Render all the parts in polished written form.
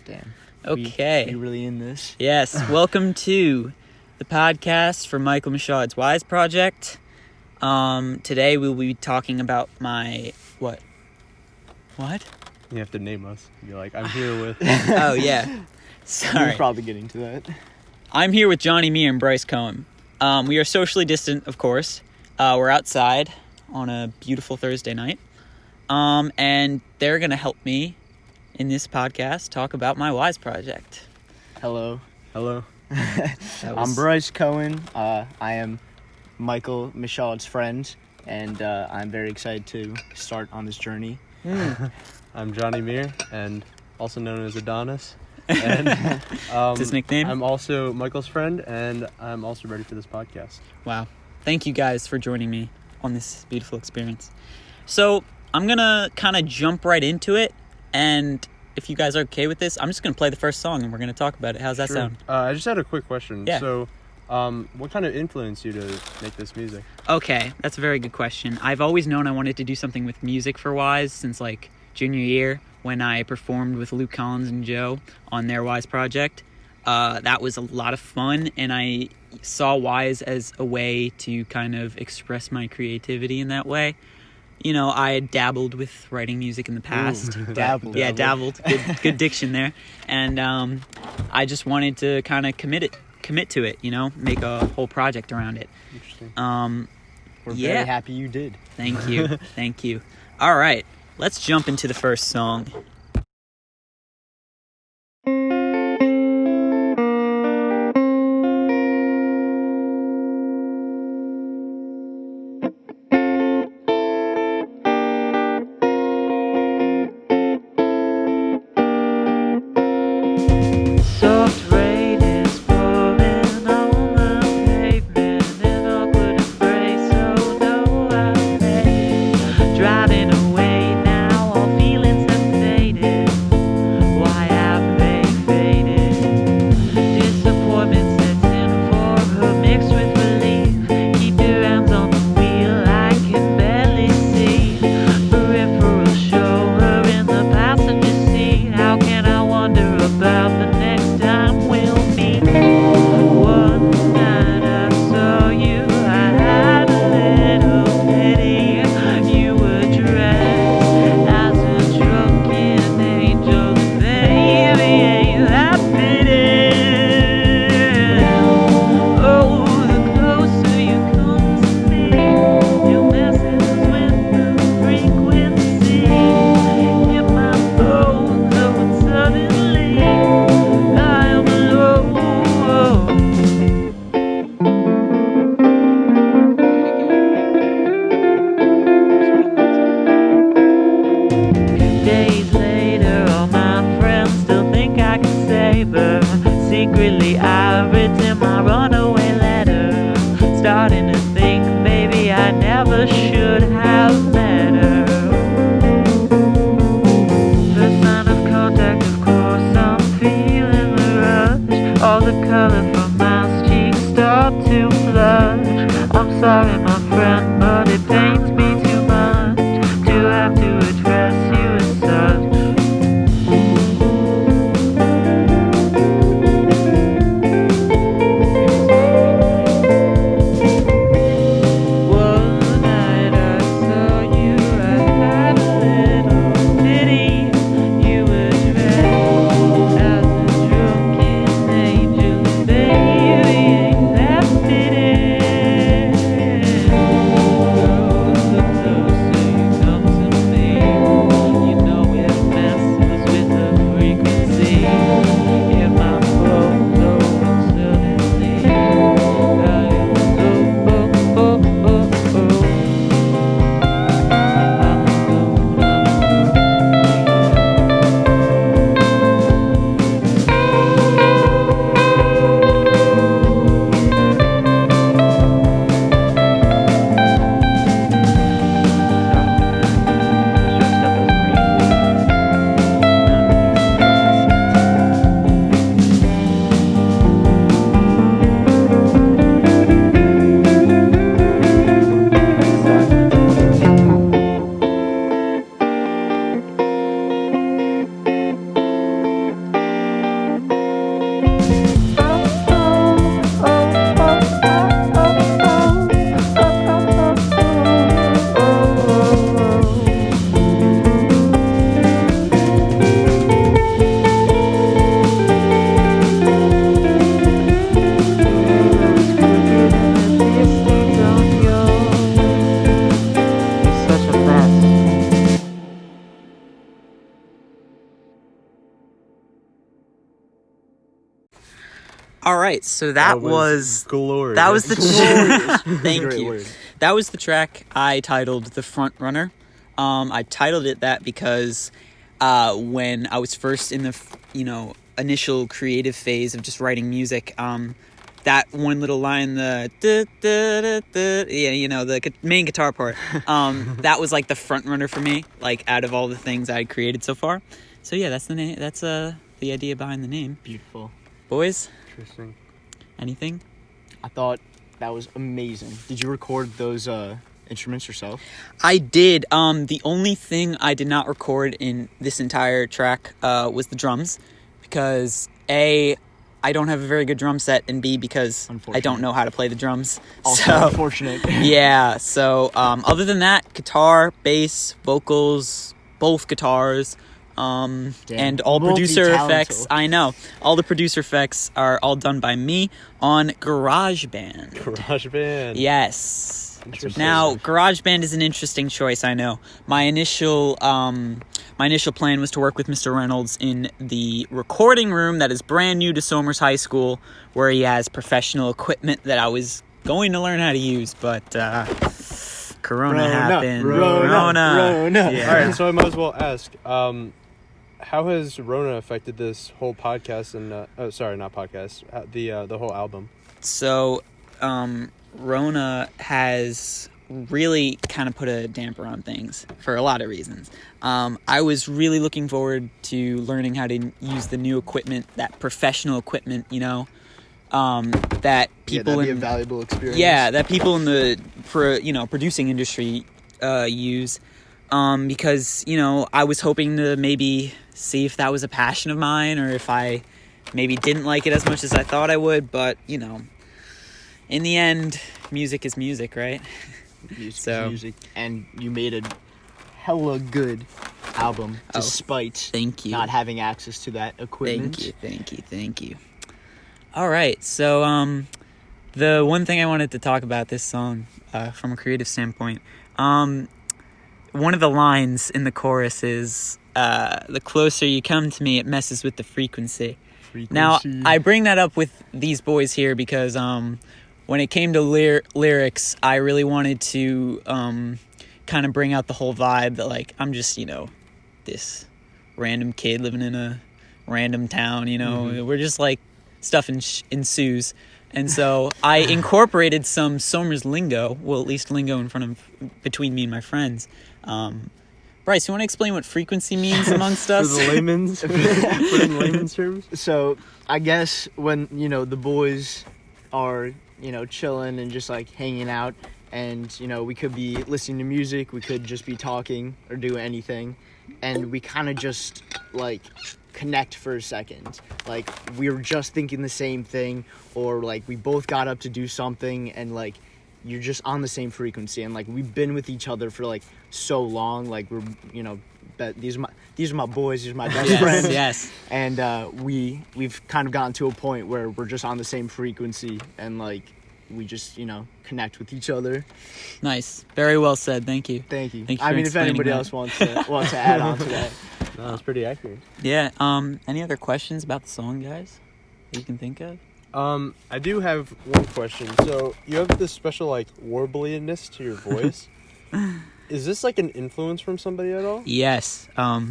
Damn. Okay. We really in this? Yes. Welcome to the podcast for Michael Michaud's Wise Project. Today we'll be talking about my... What? You have to name us. Be like, I'm here with... Oh, yeah. Sorry. We're probably getting to that. I'm here with Johnny Meir and Bryce Cohen. We are socially distant, of course. We're outside on a beautiful Thursday night. And they're going to help me in this podcast talk about my Wise Project. Hello. I'm Bryce Cohen. I am Michael Michaud's friend, and I'm very excited to start on this journey. I'm Johnny Meir, and also known as Adonis. And It's his nickname? I'm also Michael's friend, and I'm also ready for this podcast. Wow. Thank you guys for joining me on this beautiful experience. So I'm going to kind of jump right into it. And if you guys are okay with this, I'm just going to play the first song and we're going to talk about it. How's that Sure. sound? I just had a quick question. Yeah. So, what kind of influenced you to make this music? Okay, that's a very good question. I've always known I wanted to do something with music for Wise since like junior year when I performed with Luke Collins and Joe on their Wise project. That was a lot of fun, and I saw Wise as a way to kind of express my creativity in that way. You know, I had dabbled with writing music in the past. Ooh, dabbled. Yeah, dabbled. Good diction there. And I just wanted to kind of commit to it, you know, make a whole project around it. Interesting. We're Yeah. very happy you did. Thank you. Thank you. All right, let's jump into the first song. Soft rain is falling on the pavement, an awkward embrace. Oh no, I'm late. Driving away now, all feelings have faded. Why have they faded? Disappointment sets in for her, mixed with relief. Keep your hands on the wheel, I can barely see. Peripheral shoulder in the passenger seat. How can I wonder about the next time we'll meet? One night I saw you, I had a little pity. You were dressed as a drunken angel, baby, ain't that fitting? Oh, the closer you come to me, your messes with the frequency in my bones, oh, and suddenly I am alone. Days later, all my friends still think I can save her. Secretly, I've written my runaway letter, starting to think maybe I never should have met her. First sign of contact, of course, I'm feeling the rush. All the color from my cheeks start to flush. I'm sorry, my friend, but it pains me too much to have to address you as such. All right, so that was glorious. that was the thank Great you. word. That was the track I titled "The Front Runner." I titled it that because when I was first in the initial creative phase of just writing music, that one little line, the the main guitar part, that was like the front runner for me, like out of all the things I had created so far. So yeah, that's the name. That's the idea behind the name. Beautiful. Boys, Interesting. anything? I thought that was amazing. Did you record those instruments yourself? I did. The only thing I did not record in this entire track was the drums, because A, I don't have a very good drum set, and B, because I don't know how to play the drums. Also So unfortunate. yeah. So other than that, guitar, bass, vocals, both guitars, and all producer multi-talented. effects. I know all the producer effects are all done by me on GarageBand. GarageBand. Yes. Interesting. Now, GarageBand is an interesting choice, I know. My initial plan was to work with Mr. Reynolds in the recording room that is brand new to Somers High School, where he has professional equipment that I was going to learn how to use, but Corona happened. Rona. Yeah. All right, so I might as well ask, how has Rona affected this whole podcast and not podcast, the whole album? So, Rona has really kind of put a damper on things for a lot of reasons. I was really looking forward to learning how to use the new equipment, that professional equipment, that people that'd be a valuable experience. Yeah, that people in the producing industry use, because I was hoping to maybe see if that was a passion of mine, or if I maybe didn't like it as much as I thought I would, but in the end, music is music, right? Music, So- music, and you made a hella good album despite Thank you. not having access to that equipment. Thank you. All right, so the one thing I wanted to talk about this song, from a creative standpoint, one of the lines in the chorus is, "The closer you come to me, it messes with the frequency." Now, I bring that up with these boys here because when it came to lyrics, I really wanted to kind of bring out the whole vibe that, like, I'm just, this random kid living in a random town, We're just like, stuff ensues. And so I incorporated some Somers lingo, well, at least lingo between me and my friends. Bryce, you want to explain what frequency means amongst us? For the layman's, put in layman's terms. So I guess when the boys are chilling and just like hanging out, and we could be listening to music, we could just be talking or do anything, and we kind of just like connect for a second, like we were just thinking the same thing, or like we both got up to do something, and like you're just on the same frequency, and like we've been with each other for like so long, like we're these are my boys, these are my best friends. Yes. And we've kind of gotten to a point where we're just on the same frequency, and like we just connect with each other. Nice. Very well said. Thank you. Thank you. Thank you I for mean, if explaining anybody that. else wants to add on to that. No, that's pretty accurate. Yeah. Any other questions about the song, guys, that you can think of? I do have one question. So you have this special like warbliness to your voice. Is this like an influence from somebody at all? Yes. All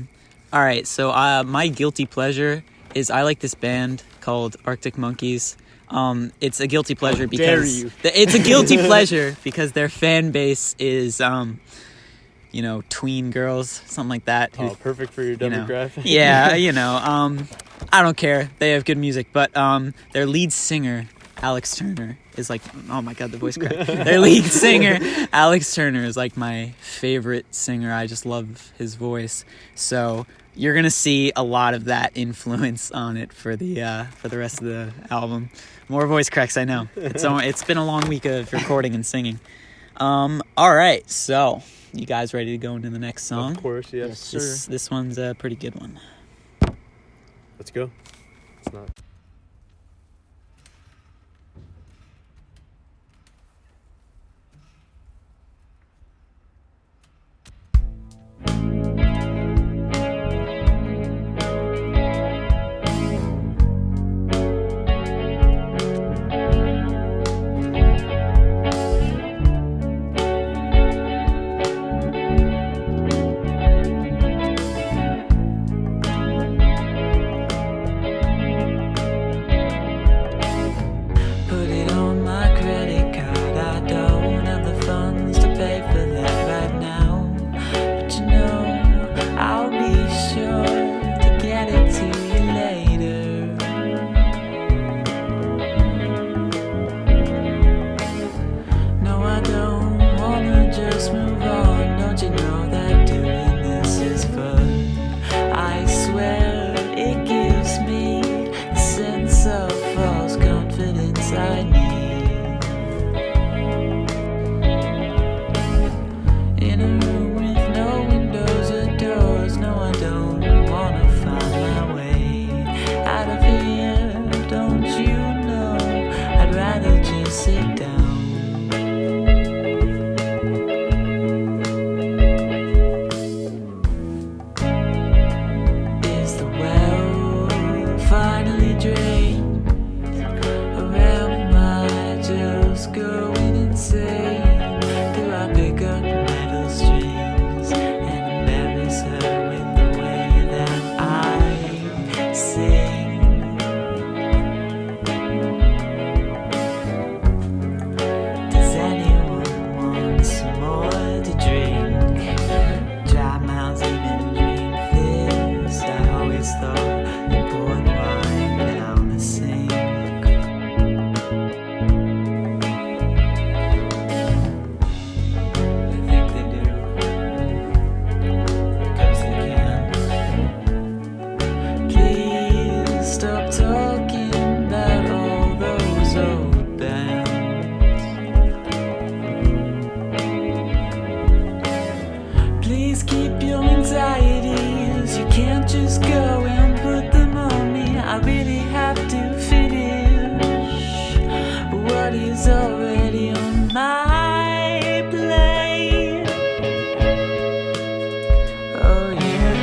right. So my guilty pleasure is I like this band called Arctic Monkeys. It's a guilty pleasure dare because you. It's a guilty pleasure because their fan base is tween girls, something like that. Oh, perfect for your demographic. Yeah, I don't care. They have good music, but their lead singer, Alex Turner, is like, oh my god, the voice crack. Their lead singer, Alex Turner, is like my favorite singer. I just love his voice. So you're gonna see a lot of that influence on it for the rest of the album. More voice cracks, I know. It's been a long week of recording and singing. All right, so you guys ready to go into the next song? Of course, yes. Yes, sir. This one's a pretty good one. Let's go. It's not. sing. Does anyone want some more to drink? Dry mouths even drink this. I always thought they poured wine down the sink. I think they do, because they can. Please stop talking about all those old bands. Please keep your anxieties. You can't just go and put them on me. I really have to finish what is already on my plate. Oh yeah.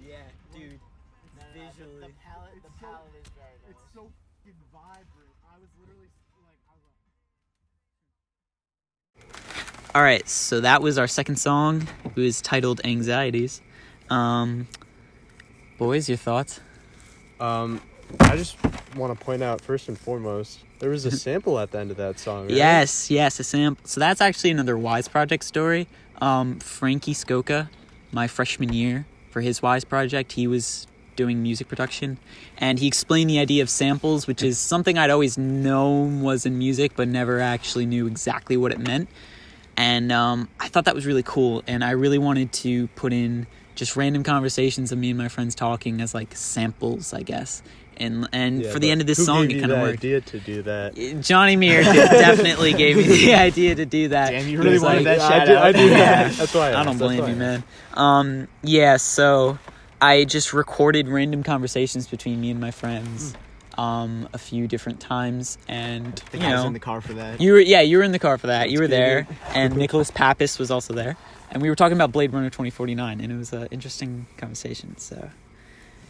Yeah, dude. Visually. The palette is very nice. It's so fucking vibrant. I was literally like, All right, so that was our second song. It was titled Anxieties. Boys, your thoughts? I just want to point out first and foremost, there was a sample at the end of that song. Right? Yes, a sample. So that's actually another Wise Project story. Frankie Skoka, my freshman year, for his Wise Project, he was doing music production, and he explained the idea of samples, which is something I'd always known was in music, but never actually knew exactly what it meant. And I thought that was really cool, and I really wanted to put in just random conversations of me and my friends talking as like samples, I guess. And Yeah, for the but end of this who song, gave it you kind of the worked. idea to do that? Johnny Meir definitely gave me the idea to do that. Damn, you He really was wanted like, that shout out. I do. Yeah. That's why I don't asked, that's blame why you, I asked. man. So I just recorded random conversations between me and my friends a few different times, and I think I was in the car for that. you were in the car for that. You were there, and Nicholas Pappas was also there, and we were talking about Blade Runner 2049, and it was an interesting conversation. So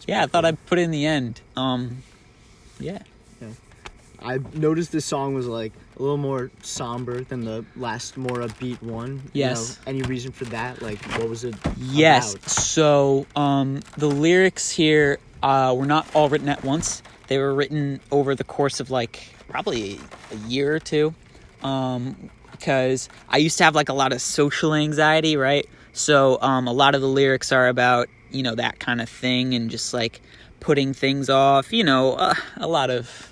yeah, I thought I'd put it in the end. Yeah. I noticed this song was like a little more somber than the last more upbeat one. Yes. Any reason for that? Like, what was it Yes. about? So the lyrics here were not all written at once. They were written over the course of like probably a year or two. Because I used to have like a lot of social anxiety, right? So a lot of the lyrics are about, that kind of thing, and just like putting things off, a lot of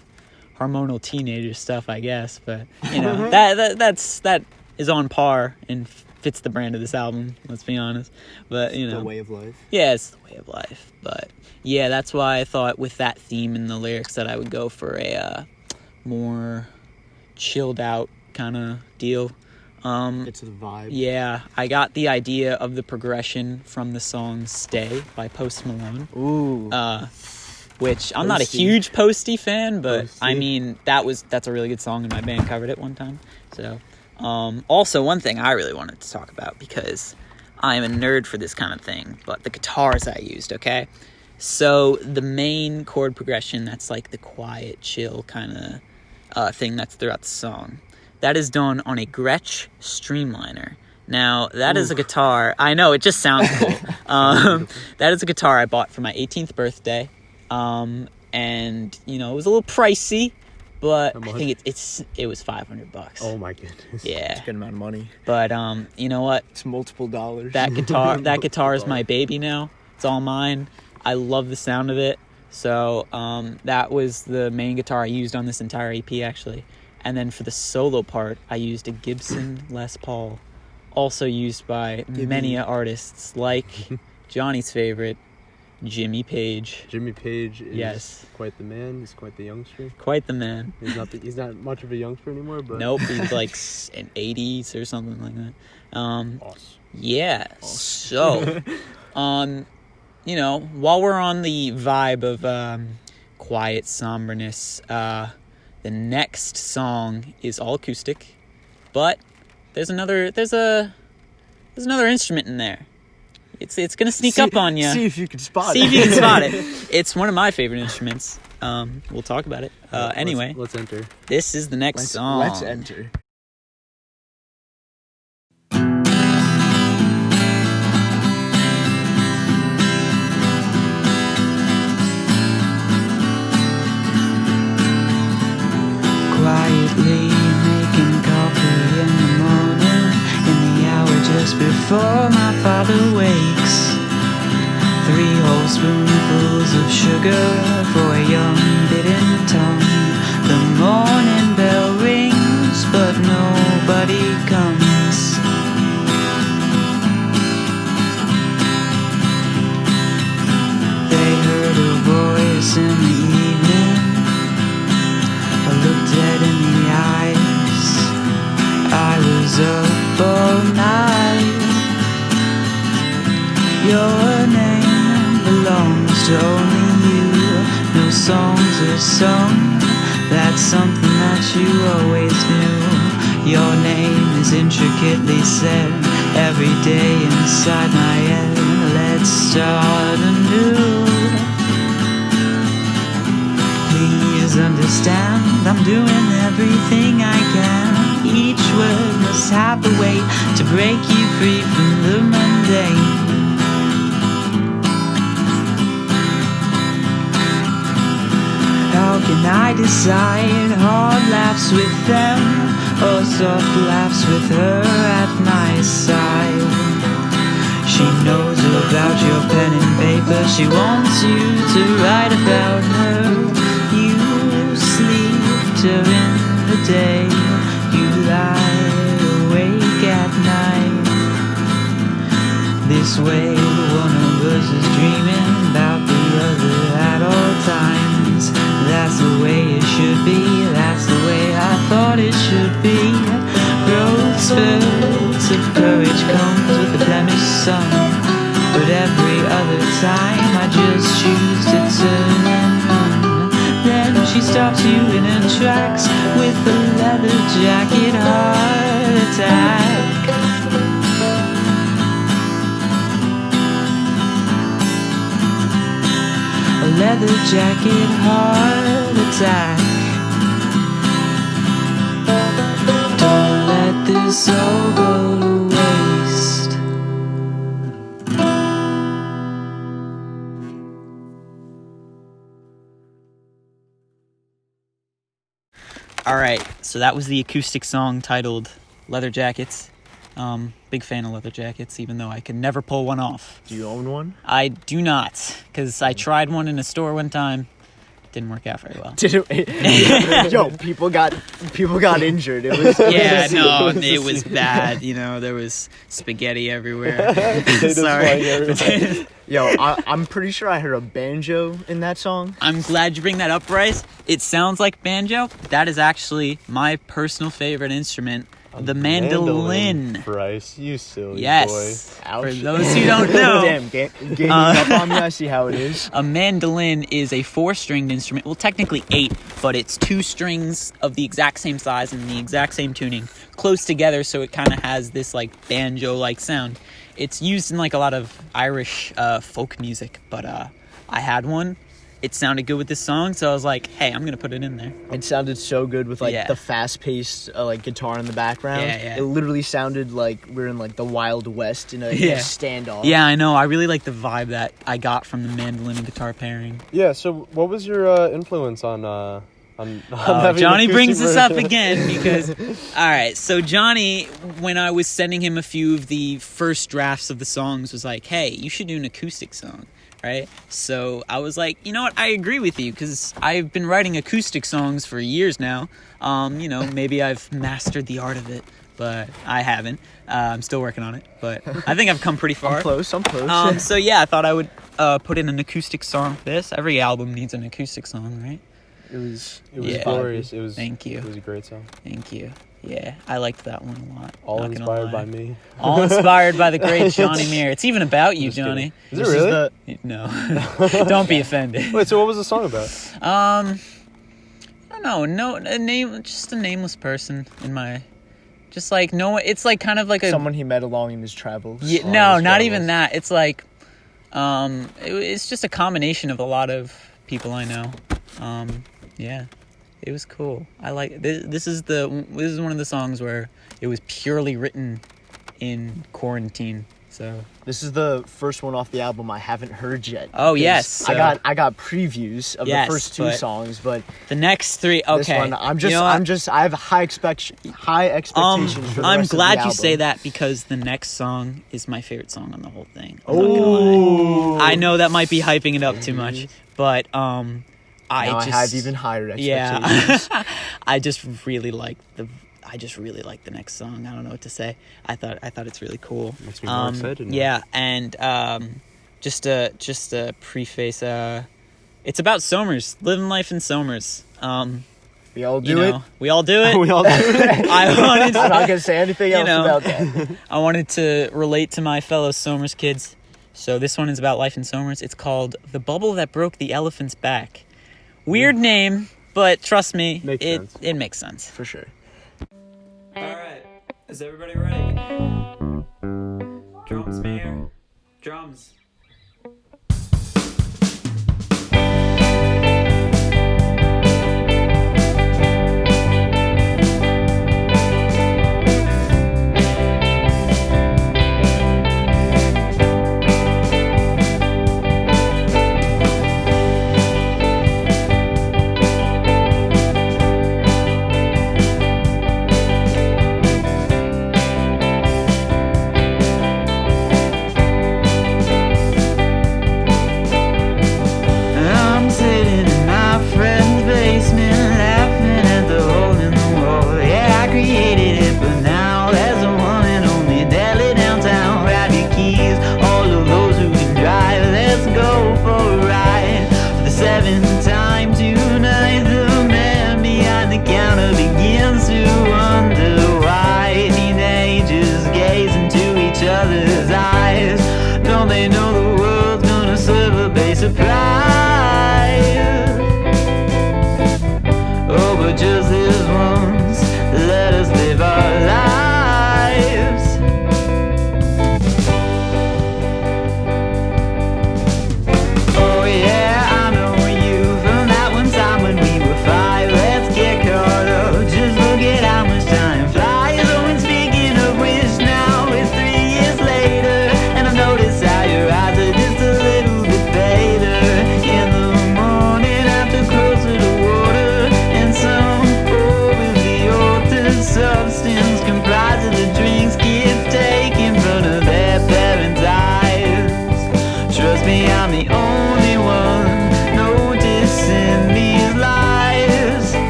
hormonal teenager stuff, I guess. But, that is on par and fits the brand of this album, let's be honest. But, The way of life. yeah, it's the way of life. But yeah, that's why I thought with that theme in the lyrics that I would go for a more chilled out kind of deal. It's the vibe. Yeah, I got the idea of the progression from the song Stay by Post Malone. Ooh. which I'm not a Posty. huge Posty fan, but Posty. I mean that's a really good song, and my band covered it one time. So, also one thing I really wanted to talk about, because I am a nerd for this kind of thing, but the guitars I used. Okay, so the main chord progression, that's like the quiet, chill kind of thing that's throughout the song, that is done on a Gretsch Streamliner. Now, that is a guitar. I know, it just sounds cool. That is a guitar I bought for my 18th birthday. And, you know, it was a little pricey, but How I much? think it was $500. Oh my goodness. Yeah. Good amount of money. But, you know what? It's multiple dollars. That guitar is my baby now. It's all mine. I love the sound of it. So, that was the main guitar I used on this entire EP, actually. And then for the solo part, I used a Gibson Les Paul, also used by many artists, like Johnny's favorite, Jimmy Page. Jimmy Page is Yes. quite the man. He's quite the youngster. Quite the man. He's not much of a youngster anymore, but Nope, he's like in 80s or something like that. Awesome. Yeah. So, you know, while we're on the vibe of quiet somberness, the next song is all acoustic, but there's another instrument in there. It's gonna sneak up on you. See if you can spot See it. if you can spot it. It's one of my favorite instruments. We'll talk about it. Anyway, let's enter. this is the next song. Let's enter. Quietly making coffee in the morning, in the hour just before my father wakes. 3 whole spoonfuls of sugar for a young bitten tongue. The morning bell rings, but nobody comes. They heard a voice in the evening. I looked dead in the eyes. I was up all night. Your name belongs to only you. No songs are sung. That's something that you always knew. Your name is intricately said every day inside my head. Let's start anew. Please understand, I'm doing everything I can. Each word must have the weight to break you free from the mundane. How can I decide hard laughs with them or soft laughs with her at my side? She knows about your pen and paper. She wants you to write about her. You sleep during the day. You lie awake at night. This way one of us is dreaming about the other at all times. That's the way it should be. That's the way I thought it should be. Growth spurts of courage comes with the blemished sun. But every other time I just choose to turn and run. Then she stops you in her tracks with a leather jacket heart attack. A leather jacket heart attack. Don't let this all go to waste. All right, so that was the acoustic song titled Leather Jackets. Big fan of leather jackets, even though I could never pull one off. Do you own one? I do not, because I tried one in a store one time. Didn't work out very well. Yo, people got injured. It was Yeah, no, it was bad. You know, there was spaghetti everywhere. Sorry. Yo, I'm pretty sure I heard a banjo in that song. I'm glad you bring that up, Bryce. It sounds like banjo. That is actually my personal favorite instrument The mandolin. Bryce, you silly Yes. Ouch. For those who don't know, Damn, ganging up on me. I see how it is. a mandolin is a 4-stringed instrument. Well, technically 8, but it's 2 strings of the exact same size and the exact same tuning, close together, so it kind of has this like banjo-like sound. It's used in like a lot of Irish folk music, but I had one. It sounded good with this song, so I was like, hey, I'm gonna put it in there. It sounded so good with like Yeah. the fast-paced like guitar in the background. Yeah. It literally sounded like we're in like the Wild West in a Yeah. standoff. Yeah, I know. I really like the vibe that I got from the mandolin and guitar pairing. boy. Yeah. So, what was your influence on having Johnny acoustic brings this up version? again because, all right, so Johnny, when I was sending him a few of the first drafts of the songs, was like, hey, you should do an acoustic song, right? So I was like, you know what, I agree with you because I've been writing acoustic songs for years now. Maybe I've mastered the art of it, but I haven't. I'm still working on it, but I think I've come pretty far. I'm close. So yeah, I thought I would put in an acoustic song for this. Every album needs an acoustic song, right? It was Yeah. glorious. It was. Thank you. It was a great song. Thank you. Yeah, I liked that one a lot. All not gonna inspired lie. by me. All inspired by the great Johnny Muir. It's even about you, Just kidding. Johnny. Is it really? No, don't be offended. Wait. So, what was the song about? I don't know. No, just a nameless person in my, just like no. It's like kind of like a someone he met along in his travels. Yeah, on no, his not travels. even that. It's like, it's just a combination of a lot of people I know. Yeah, it was cool. I like this. This is one of the songs where it was purely written in quarantine. So This is the first one off the album I haven't heard yet. Oh, 'cause yes, I so- got previews of Yes, the first 2 but songs, but the next 3, okay. this one I You know what? have high expectations for the I'm rest of glad the you say album. that because the next song is my favorite song on the whole thing. I'm not gonna lie. I know that might be hyping it up too much, but I Now just I have even higher expectations. yeah. I just really like the next song. I don't know what to say. I thought it's really cool. Makes me more excited now. Yeah, and just a preface. It's about Somers, living life in Somers. We all do it. We all do it. We all do it. I wanted I'm not to, gonna say anything else know. about that. I wanted to relate to my fellow Somers kids. So this one is about life in Somers. It's called "The Bubble That Broke the Elephant's Back." Weird name, but trust me, Makes sense. it makes sense. For sure. All right, is everybody ready? Drums, Mayor. Drums.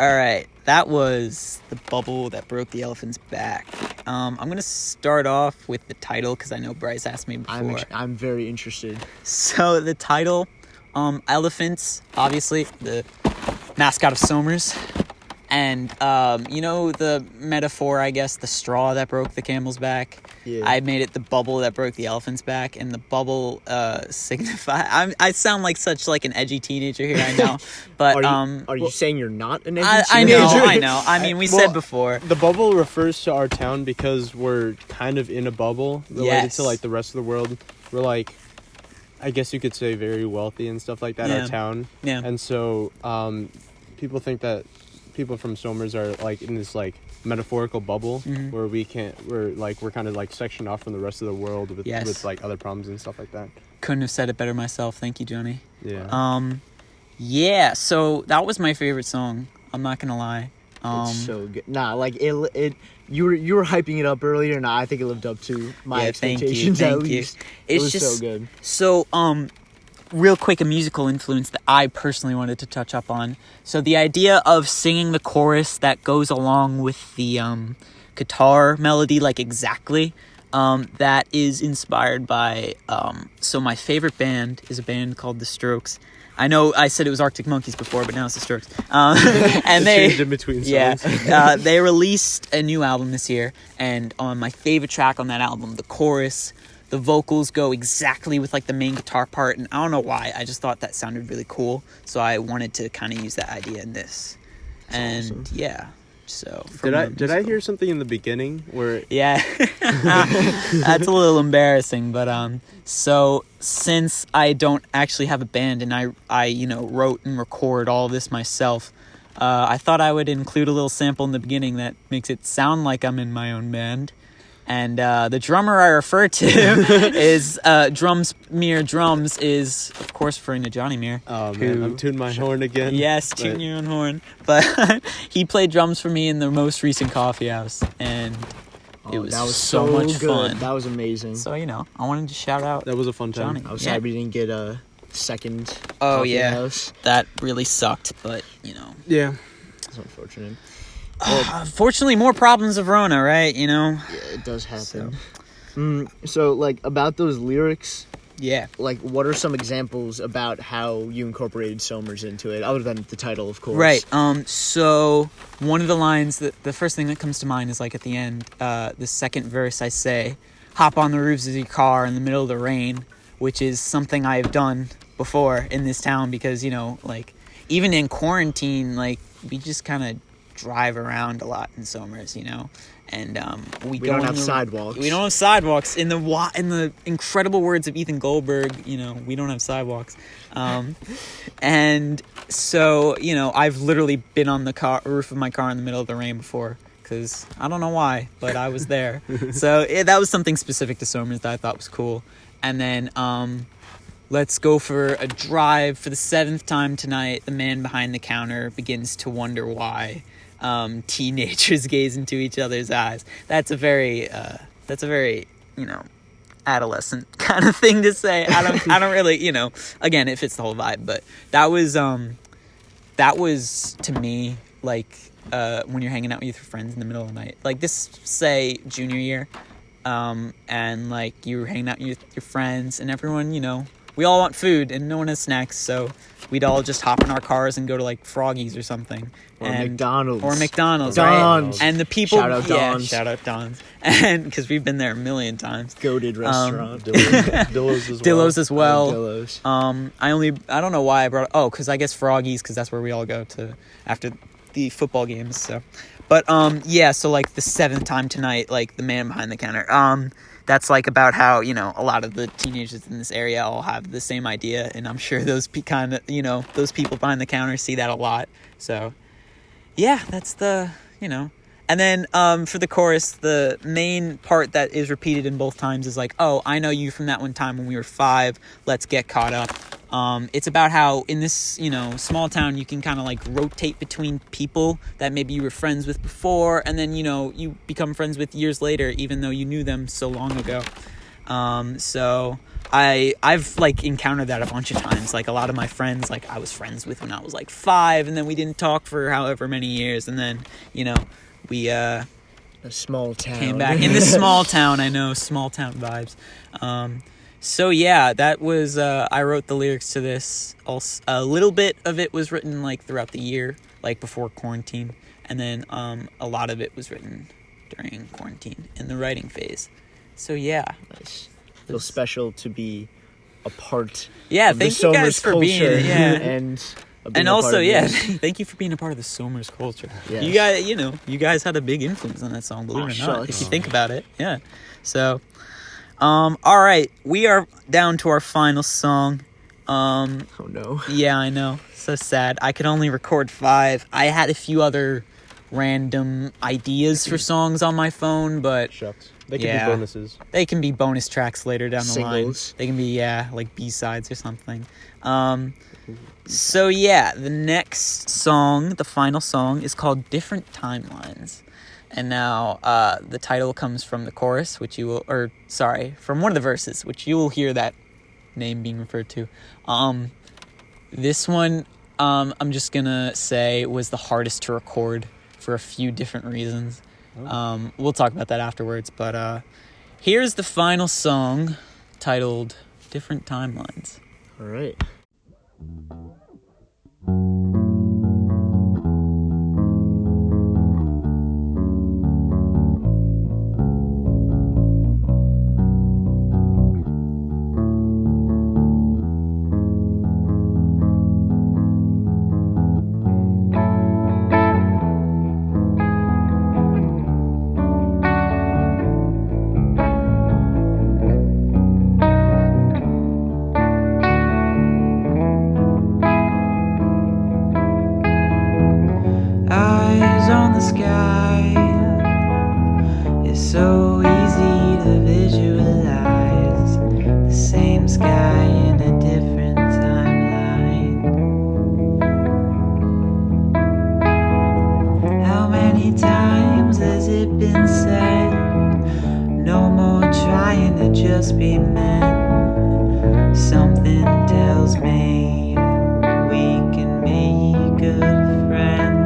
All right, that was The Bubble That Broke the Elephant's Back. I'm going to start off with the title because I know Bryce asked me before. I'm very interested. So the title, elephants, obviously, the mascot of Somers. And, you know the metaphor, I guess, the straw that broke the camel's back? Yeah. I made it the bubble that broke the elephant's back, and the bubble I sound like such like an edgy teenager here, I know. But Are you saying you're not an edgy I teenager? know. I mean, we Well, said before. The bubble refers to our town because we're kind of in a bubble related Yes. to like the rest of the world. We're like, I guess you could say very wealthy and stuff like that, Yeah. our town. Yeah. And so people think that people from Somers are like in this like metaphorical bubble where we're kind of like sectioned off from the rest of the world with Yes. like other problems and stuff like that. Couldn't have said it better myself. Thank you, Johnny. Yeah. Yeah, so that was my favorite song. I'm not gonna lie. It's so good. Nah, like it. You were hyping it up earlier, and I think it lived up to my Yeah, thank you, expectations. thank At you. least It's it was just so good. So, real quick, a musical influence that I personally wanted to touch up on. So the idea of singing the chorus that goes along with the guitar melody, like exactly, that is inspired by. So my favorite band is a band called The Strokes. I know I said it was Arctic Monkeys before, but now it's The Strokes. And they changed in between songs. yeah, they released a new album this year, and on my favorite track on that album, the chorus, the vocals go exactly with like the main guitar part, and I don't know why. I just thought that sounded really cool, so I wanted to kind of use that idea in this. And awesome. yeah, so Did I hear something in the beginning where Yeah, that's a little embarrassing, but so since I don't actually have a band and I wrote and record all this myself, I thought I would include a little sample in the beginning that makes it sound like I'm in my own band. And the drummer I refer to is Mere Drums is, of course, referring to Johnny Mere. Oh man, I'm tuning my horn again. Yes, But- tune your own horn. But he played drums for me in the most recent coffee house, and it was, that was so much good. fun. That was amazing. So, I wanted to shout out. That was a fun time. Johnny. I was Yeah. sad we didn't get a second. Oh, coffee yeah. house. That really sucked, but, Yeah. It's unfortunate. Fortunately, more problems of Rona, right? Yeah, it does happen. So like about those lyrics, Yeah. like what are some examples about how you incorporated Somers into it, other than the title, of course? Right. So one of the lines the first thing that comes to mind is like at the end, the second verse I say, hop on the roofs of your car in the middle of the rain, which is something I've done before in this town because, like even in quarantine, like we just kind of drive around a lot in Somers, and we We don't on have the- sidewalks. We don't have sidewalks. In the incredible words of Ethan Goldberg, we don't have sidewalks. And so, I've literally been on the roof of my car in the middle of the rain before. Because I don't know why, but I was there. So that was something specific to Somers that I thought was cool. And then let's go for a drive for the 7th time tonight. The man behind the counter begins to wonder why. Teenagers gaze into each other's eyes. That's a very adolescent kind of thing to say. I don't really, again, it fits the whole vibe, but that was to me like when you're hanging out with your friends in the middle of the night, like this, say junior year, and like you're hanging out with your friends and everyone, we all want food and no one has snacks, so we'd all just hop in our cars and go to like Froggy's or something. Or McDonald's. Or McDonald's, Don's. right? And the people... Shout out Don's. Shout out Don's. And because we've been there a million times. Goated restaurant. Dillows as well. Dillows as well. Dillows. I don't know why I brought... Oh, because I guess Froggy's, because that's where we all go to after the football games, so... But, so like the 7th time tonight, like the man behind the counter, that's like about how, a lot of the teenagers in this area all have the same idea, and I'm sure those those people behind the counter see that a lot. So, yeah, that's the, And then for the chorus, the main part that is repeated in both times is like, oh, I know you from that one time when we were 5, let's get caught up. It's about how in this, small town, you can kind of like rotate between people that maybe you were friends with before, and then, you become friends with years later, even though you knew them so long ago. So I've like encountered that a bunch of times. Like a lot of my friends, like I was friends with when I was like 5, and then we didn't talk for however many years, and then we A small town. came back in this small town. I know, small town vibes. So yeah, that was I wrote the lyrics to this. Also, a little bit of it was written like throughout the year, like before quarantine, and then a lot of it was written during quarantine in the writing phase. So yeah, Nice. Feels special to be a part. yeah. of the Thank you guys Somers for being culture and being a part also of yeah, this. thank you for being a part of the Somers culture. Yes. You guys had a big influence on that song. Believe it or not, if shucks. you think about it, yeah. So, all right, we are down to our final song. Oh no. Yeah, I know. So sad. I could only record 5. I had a few other random ideas for songs on my phone, but Shucks. They could Yeah. be bonuses. they can be bonus tracks later down the line. Singles. They can be, like B-sides or something. So yeah, the next song, the final song, is called Different Timelines. And now the title comes from the chorus, which you will, from one of the verses, which you will hear that name being referred to. This one, I'm just gonna say, was the hardest to record for a few different reasons. We'll talk about that afterwards, but here's the final song titled Different Timelines. All right. Eyes on the sky. It's so easy to visualize the same sky in a different timeline. How many times has it been said? No more trying to just be men. Something tells me we can be good friends.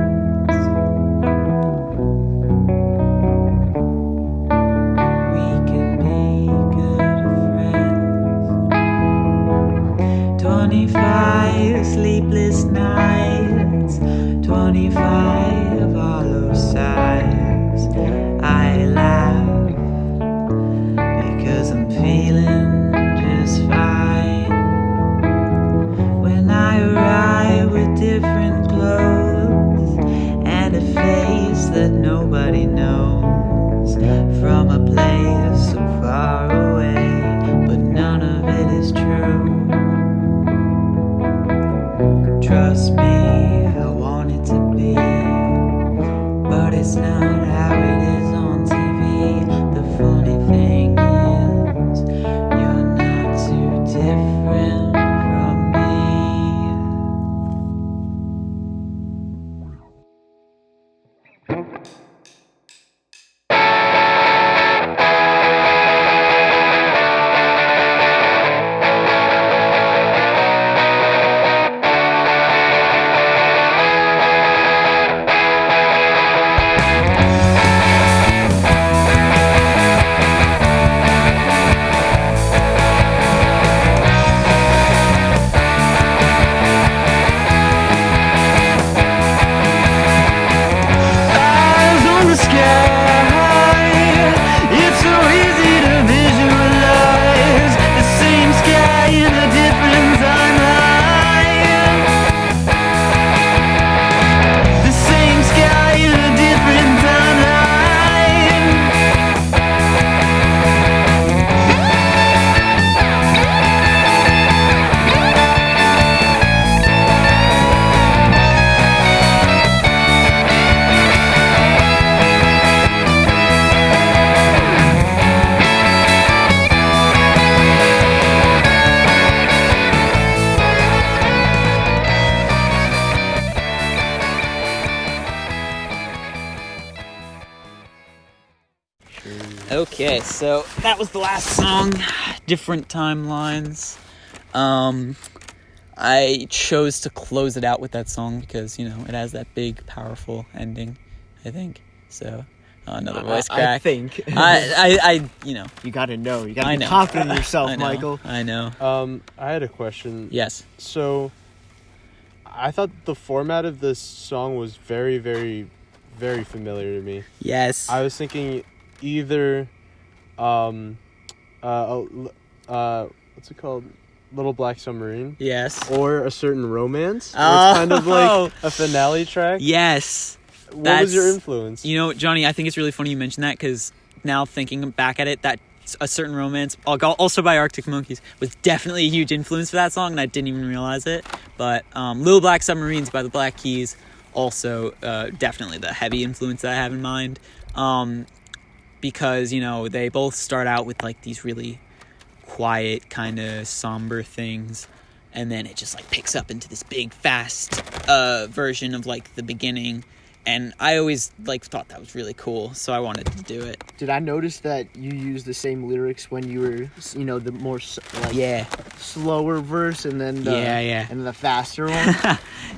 We can be good friends. 25 sleepless nights, 25 hollow sighs. I laugh because I'm feeling just fine. When I arrive with different clothes and a face that nobody knows, from a place so far away, but none of it is true. Trust me, I want it to be, but it's not how it is on TV. The funny thing is, you're not too different from me. Okay, so that was the last song. Different timelines. I chose to close it out with that song because, you know, it has that big, powerful ending, I think. So, another voice crack. I think. I you know. You gotta know. You I gotta be know. confident in yourself, I know, Michael. I know. I had a question. Yes. So, I thought the format of this song was very, very, very familiar to me. Yes. I was thinking either, what's it called? Little Black Submarine. Yes. Or A Certain Romance. Where Oh. it's kind of like a finale track. Yes. What was your influence? You know, Johnny, I think it's really funny you mentioned that because now thinking back at it, that A Certain Romance, also by Arctic Monkeys, was definitely a huge influence for that song, and I didn't even realize it. But Little Black Submarines by the Black Keys, also definitely the heavy influence that I have in mind. Because, you know, they both start out with like these really quiet, kind of somber things, and then it just like picks up into this big, fast version of like the beginning. And I always like thought that was really cool, so I wanted to do it. Did I notice that you used the same lyrics when you were, you know, the more like slower verse and then the, and the faster one?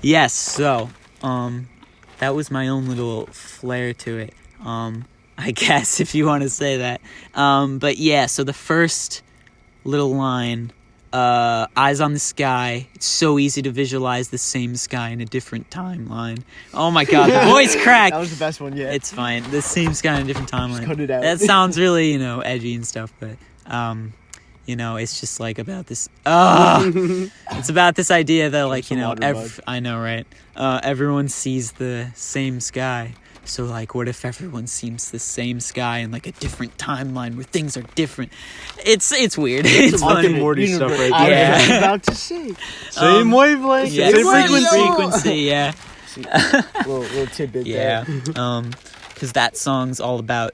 Yes, so that was my own little flair to it, I guess, if you want to say that. But yeah, so the first little line, eyes on the sky, it's so easy to visualize the same sky in a different timeline. Oh my god, the voice crack. That was the best one yet. It's fine, the same sky in a different timeline. Just cut it out. That sounds really, you know, edgy and stuff, but you know, it's just like about this it's about this idea that, like, you know, I know, right? Everyone sees the same sky. So, like, what if everyone sees the same sky in, like, a different timeline where things are different? It's weird. It's Rick and funny. Morty stuff right I there. was Yeah. about to say. Same wavelength, Yeah, same same frequency. frequency, yeah. little tidbit Yeah. there. Because that song's all about,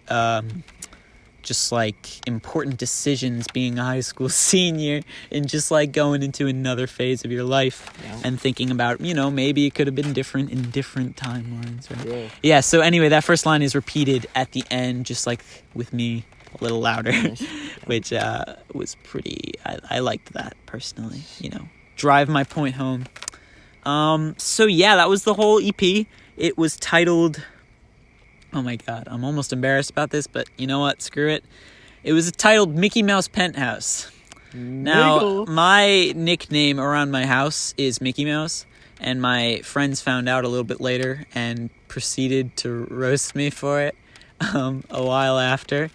just, like, important decisions being a high school senior and just, like, going into another phase of your life and thinking about, you know, maybe it could have been different in different timelines, right? Yeah, so anyway, that first line is repeated at the end, just, like, with me a little louder, which was pretty, I liked that, personally, you know. Drive my point home. So, yeah, that was the whole EP. It was titled... Oh my god, I'm almost embarrassed about this, but you know what? Screw it. It was titled Mickey Mouse Penthouse. Now, my nickname around my house is Mickey Mouse, and my friends found out a little bit later and proceeded to roast me for it a while after.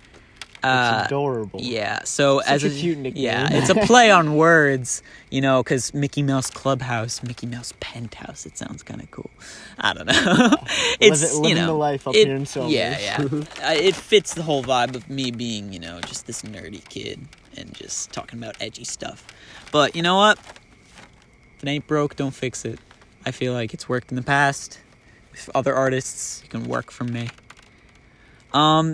It's adorable. Yeah, so Such a cute nickname. Yeah, it's a play on words, you know, because Mickey Mouse Clubhouse, Mickey Mouse Penthouse. It sounds kind of cool. I don't know. It's Living you know the life up here in Somers. Yeah. It fits the whole vibe of me being, you know, just this nerdy kid and just talking about edgy stuff. But you know what? If it ain't broke, don't fix it. I feel like it's worked in the past. With other artists, you can work from me.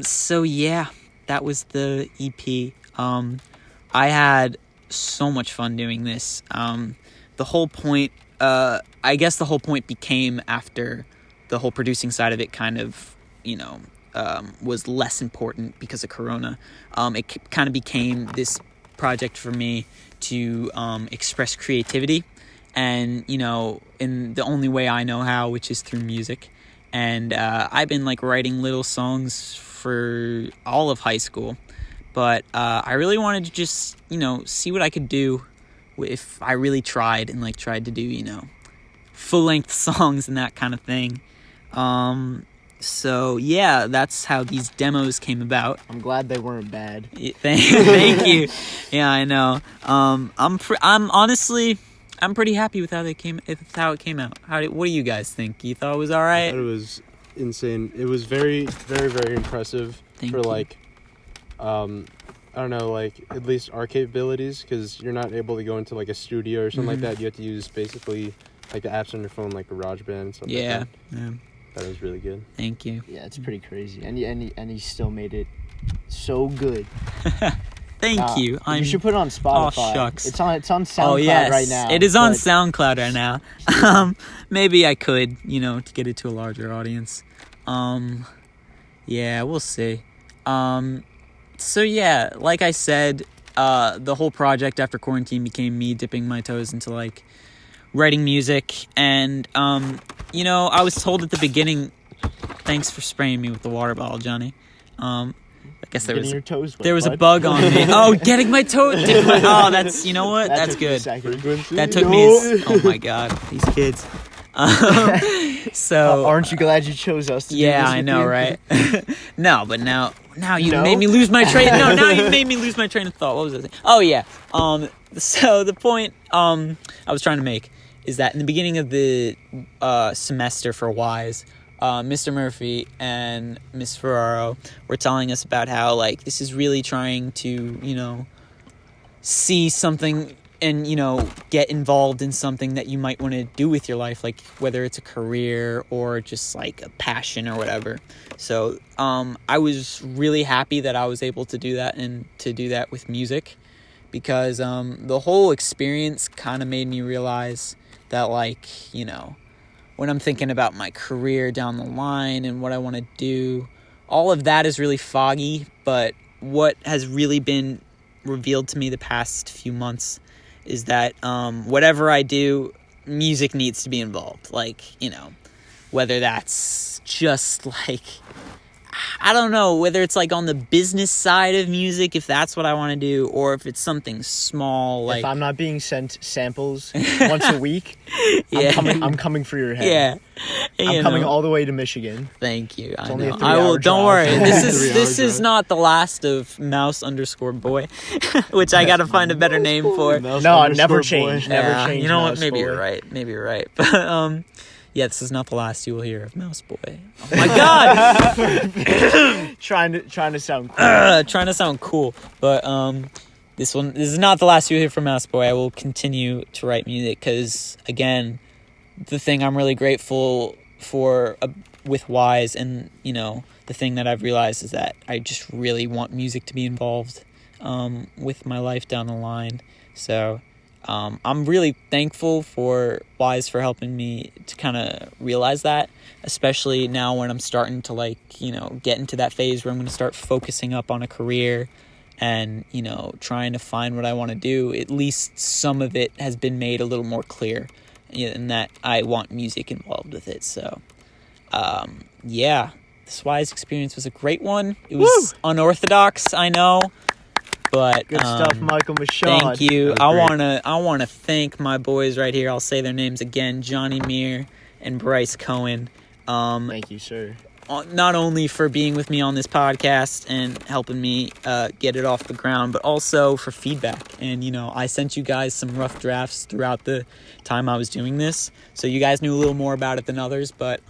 So yeah. That was the EP. I had so much fun doing this. The whole point, I guess the whole point became after the whole producing side of it kind of, you know, was less important because of Corona. It kind of became this project for me to express creativity and, you know, in the only way I know how, which is through music. And I've been, like, writing little songs for all of high school, but I really wanted to just, you know, see what I could do if I really tried and, like, tried to do, you know, full-length songs and that kind of thing. So yeah, that's how these demos came about. I'm glad they weren't bad. Thank you. Yeah, I know. I'm honestly, I'm pretty happy with how it came out. What do you guys think? You thought it was all right? It was insane. It was very, very, very impressive. Thank for you. like, I don't know, like at least our capabilities, because you're not able to go into like a studio or something like that. You have to use basically like the apps on your phone, like GarageBand and stuff like that. Yeah. That was really good. Thank you. Yeah, it's pretty crazy, and he still made it so good. Thank you. You should put it on Spotify. Oh, shucks. It's on SoundCloud right now. It is on but- SoundCloud right now. Maybe I could, you know, to get it to a larger audience. Yeah, we'll see. So yeah, like I said, the whole project after quarantine became me dipping my toes into like writing music, and you know, I was told at the beginning, thanks for spraying me with the water bottle, Johnny. I guess Getting your toes wet, there was a bud. bug on me. Oh, getting my toe. Oh, that's, you know what? That's took me a good. second. That took me. Oh my god, these kids. So Aren't you glad you chose us to do yeah, this I with know, you? right? No, but now you No? made me lose my train. No, now you made me lose my train of thought. What was I saying? Oh yeah. So the point I was trying to make is that in the beginning of the semester for Wise, Mr. Murphy and Miss Ferraro were telling us about how like this is really trying to, you know, see something and, you know, get involved in something that you might want to do with your life, like whether it's a career or just like a passion or whatever. So I was really happy that I was able to do that, and to do that with music, because the whole experience kind of made me realize that, like, you know, when I'm thinking about my career down the line and what I want to do, all of that is really foggy. But what has really been revealed to me the past few months is that whatever I do, music needs to be involved. Like, you know, whether that's just like, I don't know, whether it's like on the business side of music, if that's what I want to do, or if it's something small, like, If I'm not being sent samples once a week, yeah, I'm coming for your head. yeah, I'm you coming know. all the way to Michigan. Thank you. I only a know. 3-hour I will. Don't drive. worry. This 3-hour is drive. not the last of Mouse_boy, which I got to find a better name for. No, never change. Never Yeah, change. you know what? Mouse Maybe Boy. you're right. Maybe you're right. But yeah, this is not the last you will hear of Mouse Boy. Oh my god! Trying to sound cool. Trying to sound cool, but this is not the last you hear from Mouse Boy. I will continue to write music because, again, the thing I'm really grateful for with Wise, and, you know, the thing that I've realized is that I just really want music to be involved with my life down the line. So I'm really thankful for Wise for helping me to kind of realize that, especially now when I'm starting to, like, you know, get into that phase where I'm going to start focusing up on a career and, you know, trying to find what I want to do. At least some of it has been made a little more clear, in that I want music involved with it. So yeah, this Wise experience was a great one. It was unorthodox, I know, but Good stuff, Michael Michaud. thank you. That was great. I wanna thank my boys right here. I'll say their names again: Johnny Meir and Bryce Cohen. Thank you, sir. Not only for being with me on this podcast and helping me get it off the ground, but also for feedback. And, you know, I sent you guys some rough drafts throughout the time I was doing this, so you guys knew a little more about it than others. But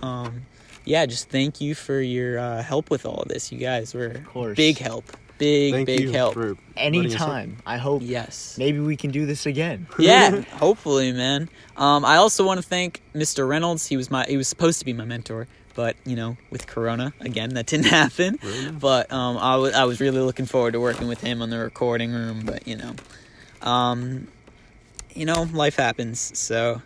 yeah, just thank you for your help with all of this. You guys were course. big help. Big you help. for letting us Anytime. I hope Yes. maybe we can do this again. Yeah, hopefully, man. I also want to thank Mr. Reynolds. He was supposed to be my mentor, but, you know, with Corona, again, that didn't happen. But I was really looking forward to working with him on the recording room. But, you know, life happens. So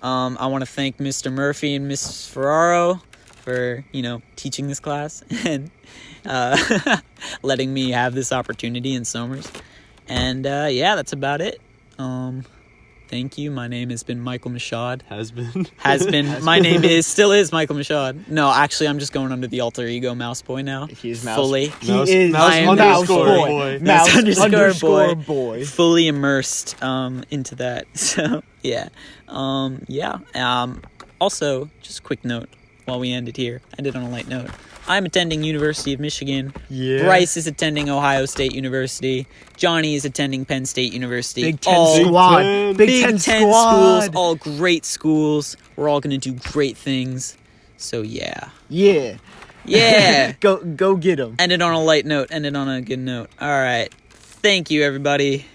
I want to thank Mr. Murphy and Miss Ferraro for, you know, teaching this class and letting me have this opportunity in Somers. And yeah, that's about it. Thank you. My name has been Michael Michaud. Has been. My name still is Michael Michaud. No, actually, I'm just going under the alter ego Mouse Boy now. He is Mouse. Fully. He Mouse- is Mouse I am Mouse underscore Boy. boy. Mouse Mouse underscore underscore boy. boy. Fully immersed into that. So yeah. Also, just a quick note while we end it here. I did on a light note. I'm attending University of Michigan. Yeah. Bryce is attending Ohio State University. Johnny is attending Penn State University. Big Ten all squad. Ten. Big Big Ten Ten squad. schools, all great schools. We're all gonna do great things. So yeah. Yeah. Yeah. Go get him. End it on a light note. End it on a good note. All right. Thank you, everybody.